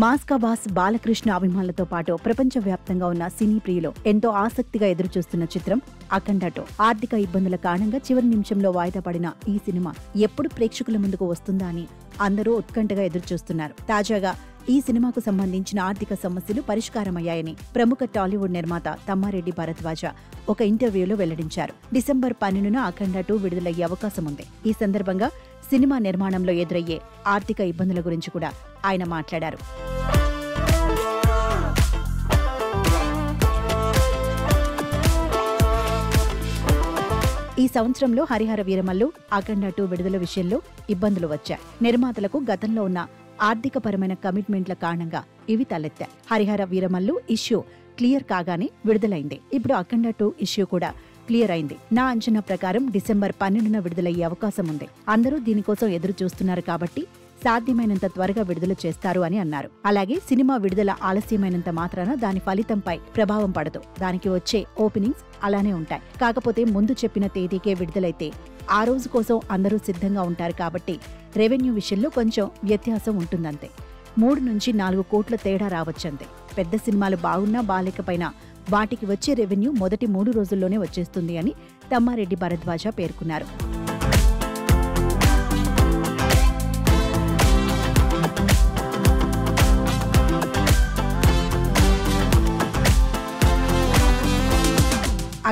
మాస్కా boss Balakrishna అభిమానులతో పాటు ప్రపంచవ్యాప్తంగా ఉన్న సినీ ప్రియులు ఎంతో ఆసక్తిగా ఎదురుచూస్తున్న చిత్రం అఖండ 2. ఆర్థిక ఇబ్బందుల కారణంగా చివరి నిమిషంలో వాయిదా పడిన ఈ సినిమా ఎప్పుడు ప్రేక్షకుల ముందుకు వస్తుందా అని అందరూ ఉత్కంఠగా ఎదురుచూస్తున్నారు. తాజాగా ఈ సినిమాకు సంబంధించిన ఆర్థిక సమస్యలు పరిష్కారమయ్యాయని ప్రముఖ టాలీవుడ్ నిర్మాత తమ్మారెడ్డి భరద్వాజ ఒక ఇంటర్వ్యూలో వెల్లడించారు. డిసెంబర్ 12న అఖండ 2 విడుదలయ్యే అవకాశం ఉంది. ఈ సందర్భంగా సినిమా నిర్మాణంలో ఎదురయ్యే ఆర్థిక ఇబ్బందుల గురించి కూడా ఆయన మాట్లాడారు. ఈ సంవత్సరంలో హరిహర వీరమల్లు అఖండ 2 విడుదల విషయంలో ఇబ్బందులు వచ్చాయి. నిర్మాతలకు గతంలో ఉన్న ఆర్థికపరమైన కమిట్మెంట్ల కారణంగా ఇవి తలెత్తాయి. హరిహర వీరమల్లు ఇష్యూ క్లియర్ కాగానే విడుదలైంది. ఇప్పుడు అఖండ 2 ఇష్యూ కూడా క్లియర్ అయింది. నా అంచనా ప్రకారం డిసెంబర్ 12న విడుదలయ్యే అవకాశం ఉంది. అందరూ దీనికోసం ఎదురు చూస్తున్నారు కాబట్టి సాధ్యమైనంత త్వరగా విడుదల చేస్తారు అని అన్నారు. అలాగే సినిమా విడుదల ఆలస్యమైనంత మాత్రాన దాని ఫలితంపై ప్రభావం పడదు. దానికి వచ్చే ఓపెనింగ్స్ అలానే ఉంటాయి. కాకపోతే ముందు చెప్పిన తేదీకే విడుదలైతే ఆ రోజు కోసం అందరూ సిద్ధంగా ఉంటారు కాబట్టి రెవెన్యూ విషయంలో కొంచెం వ్యత్యాసం ఉంటుందంతే. 3 నుంచి 4 కోట్ల తేడా రావచ్చంతే. పెద్ద సినిమాలు బాగున్నా బాలేకపోయినా వాటికి వచ్చే రెవెన్యూ మొదటి 3 రోజుల్లోనే వచ్చేస్తుంది అని తమ్మారెడ్డి భరద్వాజ పేర్కొన్నారు.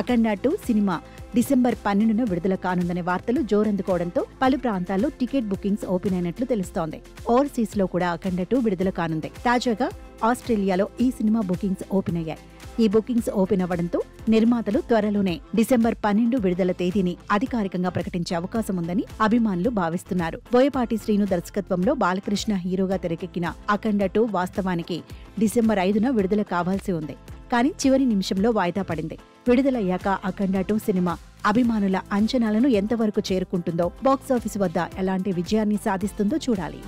అఖండ 2 సినిమా డిసెంబర్ 12న విడుదల కానుందనే వార్తలు జోరందుకోవడంతో పలు ప్రాంతాల్లో టికెట్ బుకింగ్స్ ఓపెన్ అయినట్లు తెలుస్తోంది. ఓవర్సీస్ లో కూడా అఖండ 2 విడుదల కానుంది. తాజాగా ఆస్ట్రేలియాలో ఈ సినిమా బుకింగ్స్ ఓపెన్ అయ్యాయి. ఈ బుకింగ్స్ ఓపెన్ అవ్వడంతో నిర్మాతలు త్వరలోనే డిసెంబర్ 12 విడుదల తేదీని అధికారికంగా ప్రకటించే అవకాశం ఉందని అభిమానులు భావిస్తున్నారు. బోయపాటి శ్రీను దర్శకత్వంలో బాలకృష్ణ హీరోగా తెరకెక్కిన అఖండ 2 వాస్తవానికి డిసెంబర్ 5న విడుదల కావాల్సి ఉంది. కానీ చివరి నిమిషంలో వాయిదా పడింది. విడుదలయ్యాక అఖండ 2 సినిమా అభిమానుల అంచనాలను ఎంతవరకు చేరుకుంటుందో, బాక్సాఫీసు వద్ద ఎలాంటి విజయాన్ని సాధిస్తుందో చూడాలి.